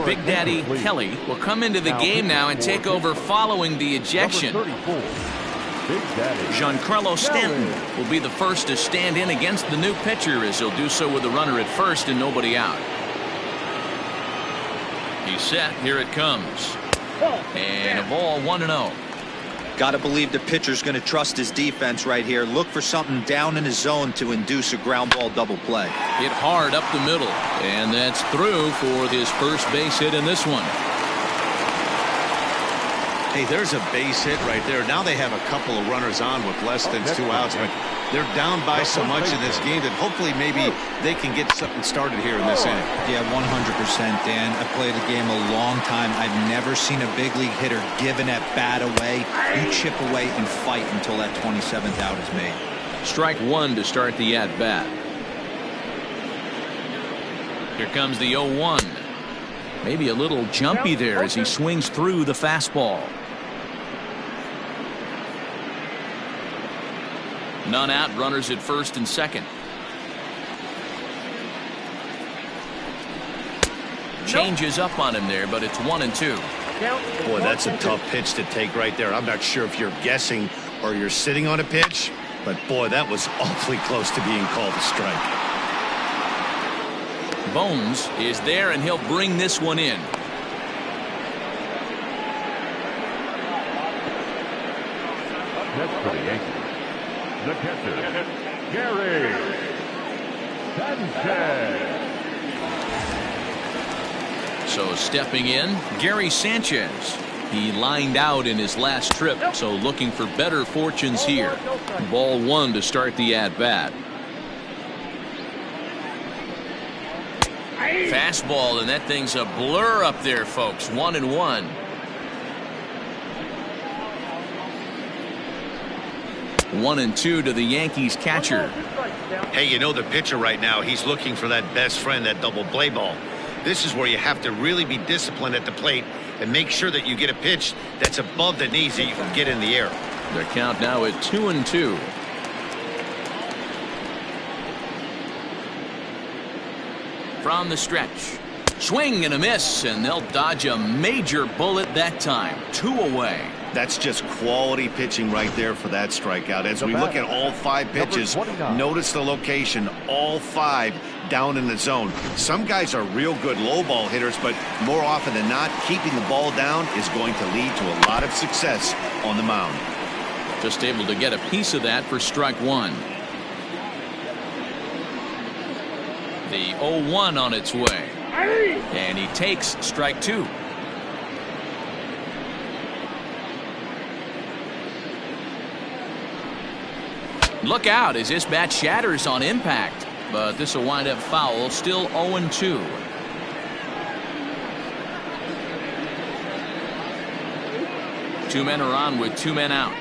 Big Daddy Kelly will come into the game now and take over following the ejection. Giancarlo Stanton will be the first to stand in against the new pitcher, as he'll do so with a runner at first and nobody out. He's set. Here it comes. And a ball, 1-0. Got to believe the pitcher's going to trust his defense right here. Look for something down in his zone to induce a ground ball double play. Hit hard up the middle. And that's through for his first base hit in this one. Hey, there's a base hit right there. Now they have a couple of runners on with less than 2 outs, but they're down by so much in this game that hopefully maybe they can get something started here in this inning. Yeah, 100%, Dan. I played the game a long time. I've never seen a big league hitter give an at-bat away. You chip away and fight until that 27th out is made. Strike one to start the at-bat. Here comes the 0-1. Maybe a little jumpy there as he swings through the fastball. None out, runners at first and second. Changes up on him there, but it's 1-2. Boy, that's a tough pitch to take right there. I'm not sure if you're guessing or you're sitting on a pitch, but boy, that was awfully close to being called a strike. Bones is there, and he'll bring this one in. Next for the Yankees, the catcher, Gary Sanchez. So stepping in, Gary Sanchez. He lined out in his last trip, so looking for better fortunes here. Ball one to start the at-bat. Fastball, and that thing's a blur up there, folks. 1-1. One and two to the Yankees catcher. Hey, you know the pitcher right now, he's looking for that best friend, that double play ball. This is where you have to really be disciplined at the plate and make sure that you get a pitch that's above the knees that you can get in the air. Their count now at 2-2. From the stretch. Swing and a miss, and they'll dodge a major bullet that time. 2 away. That's just quality pitching right there for that strikeout. As we look at all 5 pitches, notice the location, all 5 down in the zone. Some guys are real good low ball hitters, but more often than not, keeping the ball down is going to lead to a lot of success on the mound. Just able to get a piece of that for strike one. The 0-1 on its way. And he takes strike two. Look out as this bat shatters on impact. But this will wind up foul. Still 0-2. Two men are on with 2 men out.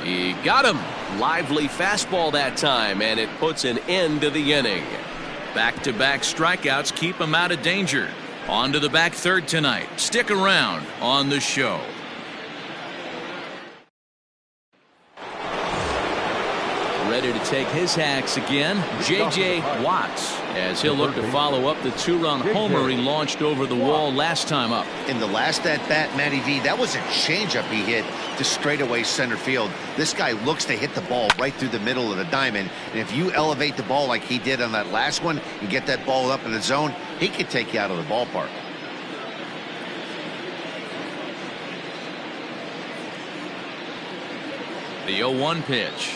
He got him. Lively fastball that time, and it puts an end to the inning. Back-to-back strikeouts keep him out of danger. On to the back third tonight. Stick around on the show. Ready to take his hacks again, J.J. Watts, as he'll look to follow up the 2-run homer he launched over the wall last time up. In the last at-bat, Matty V, that was a changeup he hit to straightaway center field. This guy looks to hit the ball right through the middle of the diamond, and if you elevate the ball like he did on that last one and get that ball up in the zone, he could take you out of the ballpark. The 0-1 pitch.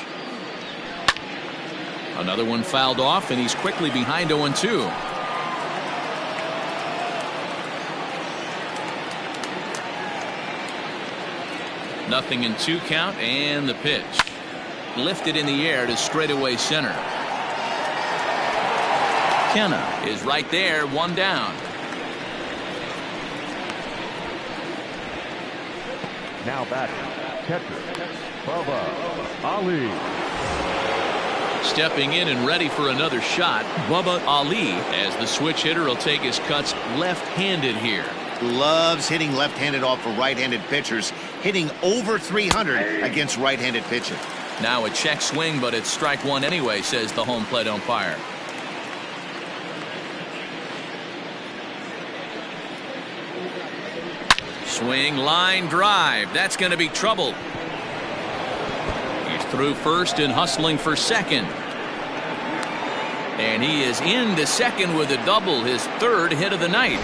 Another one fouled off, and he's quickly behind 0-2. Nothing in 2 count, and the pitch. Lifted in the air to straightaway center. Kenna is right there, 1 down. Now back, catcher, Bubba Ali. Stepping in and ready for another shot, Bubba Ali, as the switch hitter will take his cuts left-handed here. Loves hitting left-handed off of right-handed pitchers, hitting over 300 against right-handed pitchers. Now a check swing, but it's strike one anyway, says the home plate umpire. Swing, line drive. That's going to be trouble. He's through first and hustling for second. And he is into second with a double, his 3rd hit of the night.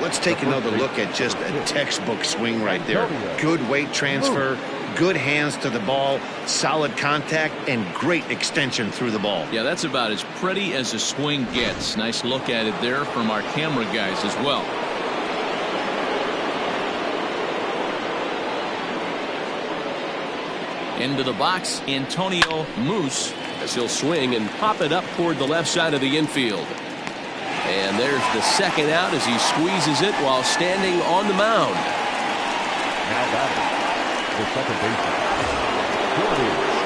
Let's take another look at just a textbook swing right there. Good weight transfer, good hands to the ball, solid contact, and great extension through the ball. Yeah, that's about as pretty as a swing gets. Nice look at it there from our camera guys as well. Into the box, Antonio Moose, as he'll swing and pop it up toward the left side of the infield. And there's the second out as he squeezes it while standing on the mound. Now batting, the second baseman,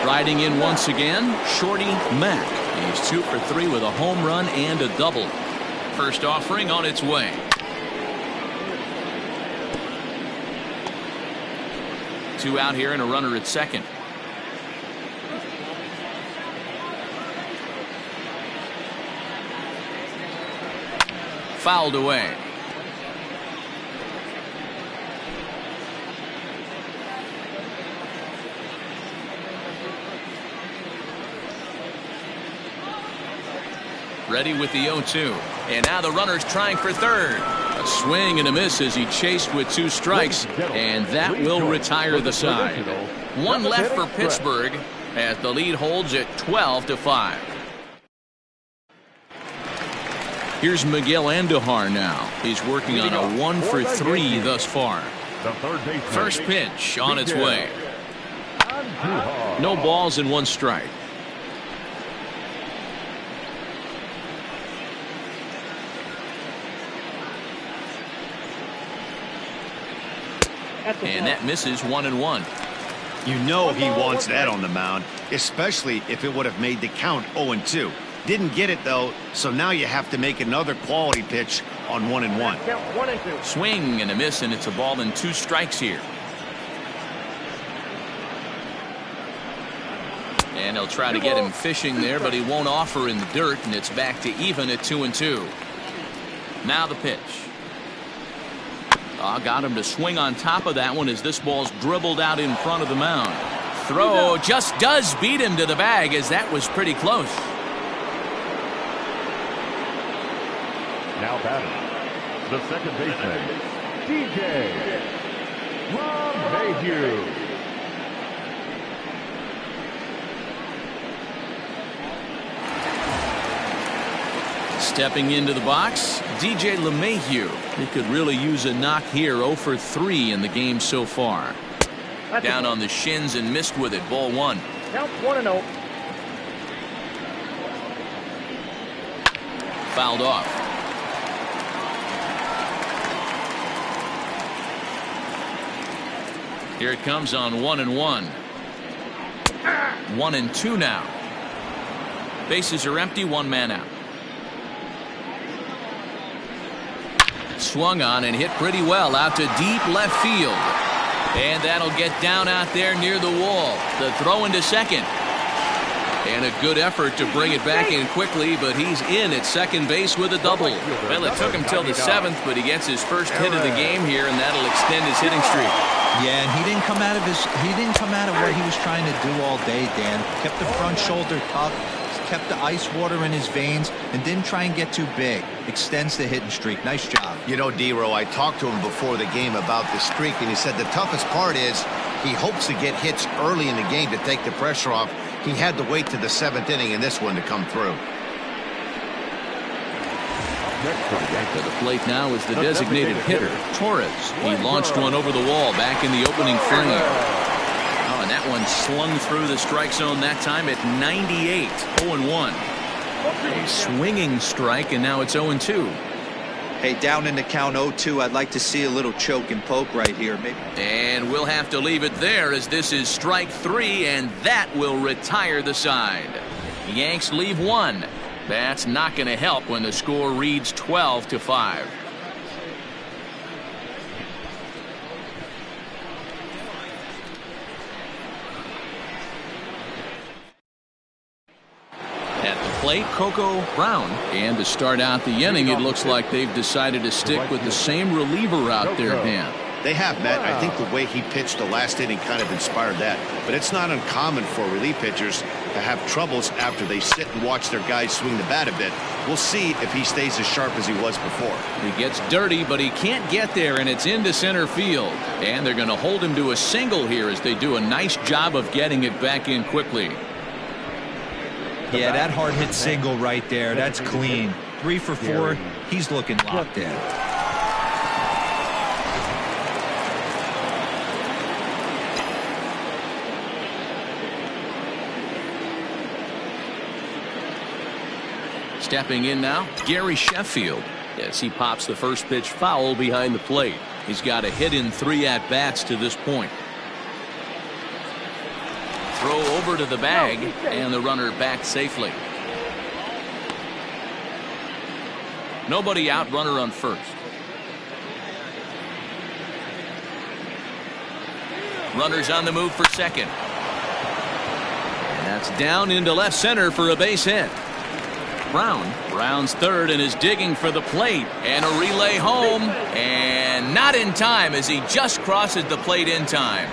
Riding in once again, Shorty Mack. He's 2 for 3 with a home run and a double. First offering on its way. Two out here and a runner at second. Fouled away. Ready with the 0-2. And now the runner's trying for third. A swing and a miss as he chased with 2 strikes, and that will retire the side. 1 left for Pittsburgh as the lead holds at 12-5. Here's Miguel Andujar now. He's working on a 1 for 3 thus far. the third baseman. First pitch on its way. No balls and 1 strike. And that misses 1-1. You know he wants that on the mound, especially if it would have made the count 0-2. Didn't get it though, so now you have to make another quality pitch on 1-1. Count 1-2. Swing and a miss, and it's a ball and 2 strikes here. And they'll try to get him fishing there, but he won't offer in the dirt, and it's back to even at 2-2. Now the pitch. Got him to swing on top of that one as this ball's dribbled out in front of the mound. Throw just does beat him to the bag, as that was pretty close. Now batting, the second baseman, DJ LeMahieu. Stepping into the box, DJ LeMahieu. He could really use a knock here. 0 for 3 in the game so far. Down on the shins and missed with it. Ball 1. Count 1-0. Fouled off. Here it comes on 1-1. 1-2 now. Bases are empty. 1 man out. Swung on and hit pretty well out to deep left field. And that'll get down out there near the wall. The throw into second. And a good effort to bring it back in quickly, but he's in at second base with a double. Well, it took him till the 7th, but he gets his first hit of the game here, and that'll extend his hitting streak. Yeah, and he didn't come out of what he was trying to do all day, Dan. Kept the front shoulder tucked, kept the ice water in his veins, and didn't try and get too big. Extends the hitting streak. Nice job. You know, D-Row, I talked to him before the game about the streak, and he said the toughest part is he hopes to get hits early in the game to take the pressure off. He had to wait to the 7th inning in this one to come through. To the plate now is the designated hitter, Torres. He launched one over the wall back in the opening frame. Oh, and that one slung through the strike zone that time at 98. 0-1. A swinging strike, and now it's 0-2. Hey, down in the count 0-2, I'd like to see a little choke and poke right here, maybe. And we'll have to leave it there, as this is strike 3, and that will retire the side. The Yanks leave 1. That's not going to help when the score reads 12-5. Plate, Coco Brown. And to start out the inning, it looks like they've decided to stick with the same reliever out there, Dan. They have, Matt. I think the way he pitched the last inning kind of inspired that. But it's not uncommon for relief pitchers to have troubles after they sit and watch their guys swing the bat a bit. We'll see if he stays as sharp as he was before. He gets dirty, but he can't get there, and it's into center field. And they're going to hold him to a single here as they do a nice job of getting it back in quickly. Yeah, that hard hit single right there. That's clean. 3 for 4. He's looking locked in. Stepping in now, Gary Sheffield. As he pops the first pitch foul behind the plate. He's got a hit in 3 at-bats to this point. Throw over to the bag, and the runner back safely. Nobody out, runner on first. Runners on the move for second. And that's down into left center for a base hit. Brown's third and is digging for the plate, and a relay home, and not in time as he just crosses the plate in time.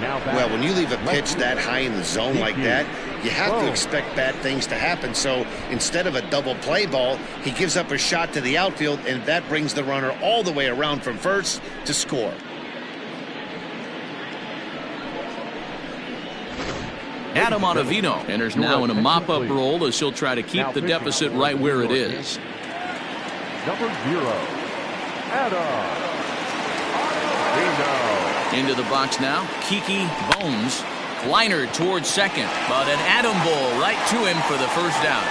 Well, when you leave a pitch that high in the zone like that, you have to expect bad things to happen. So instead of a double play ball, he gives up a shot to the outfield, and that brings the runner all the way around from first to score. Adam Ottavino enters now in a mop-up role as he'll try to keep the deficit right where it is. Number 0, Adam Ottavino. Into the box now, Kiki Bones. Liner towards second, but an Adam Bull right to him for the first out.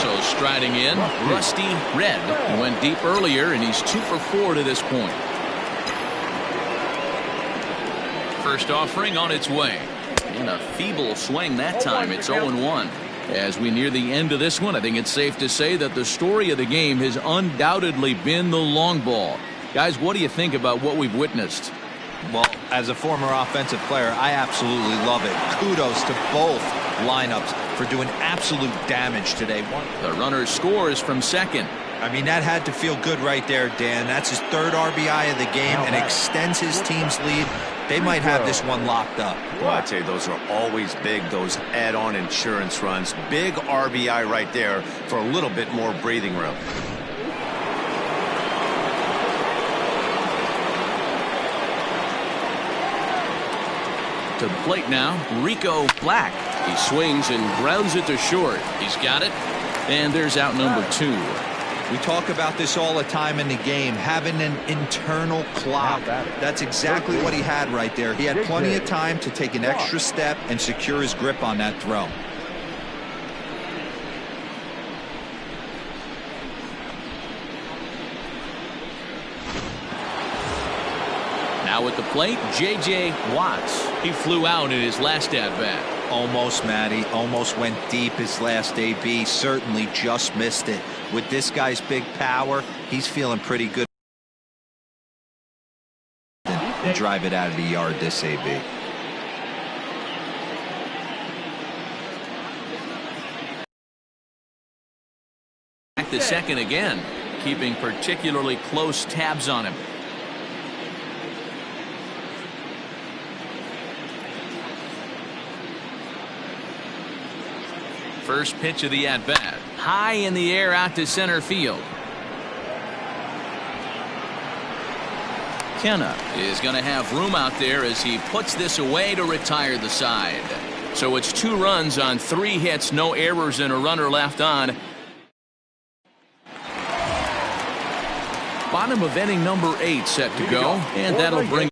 So striding in, Rusty Red. He went deep earlier, and he's 2 for 4 to this point. First offering on its way. In a feeble swing that time, it's 0-1. As we near the end of this one, I think it's safe to say that the story of the game has undoubtedly been the long ball. Guys, what do you think about what we've witnessed? Well, as a former offensive player, I absolutely love it. Kudos to both lineups for doing absolute damage today. The runner scores from second. I mean, that had to feel good right there, Dan. That's his 3rd RBI of the game and extends his team's lead. They might have this one locked up. Well, I'd say those are always big, those add-on insurance runs. Big RBI right there for a little bit more breathing room. To the plate now, Rico Black. He swings and grounds it to short. He's got it, and there's out number 2. We talk about this all the time in the game, having an internal clock. That's exactly what he had right there. He had plenty of time to take an extra step and secure his grip on that throw. Now at the plate, J.J. Watts. He flew out in his last at-bat. Almost, Matty. Almost went deep his last AB. Certainly just missed it. With this guy's big power, he's feeling pretty good. And drive it out of the yard this AB. Back to second again, keeping particularly close tabs on him. First pitch of the at-bat. High in the air out to center field. Kenna is going to have room out there as he puts this away to retire the side. So it's 2 runs on 3 hits, no errors, and a runner left on. Bottom of inning number 8 set to go, and that'll bring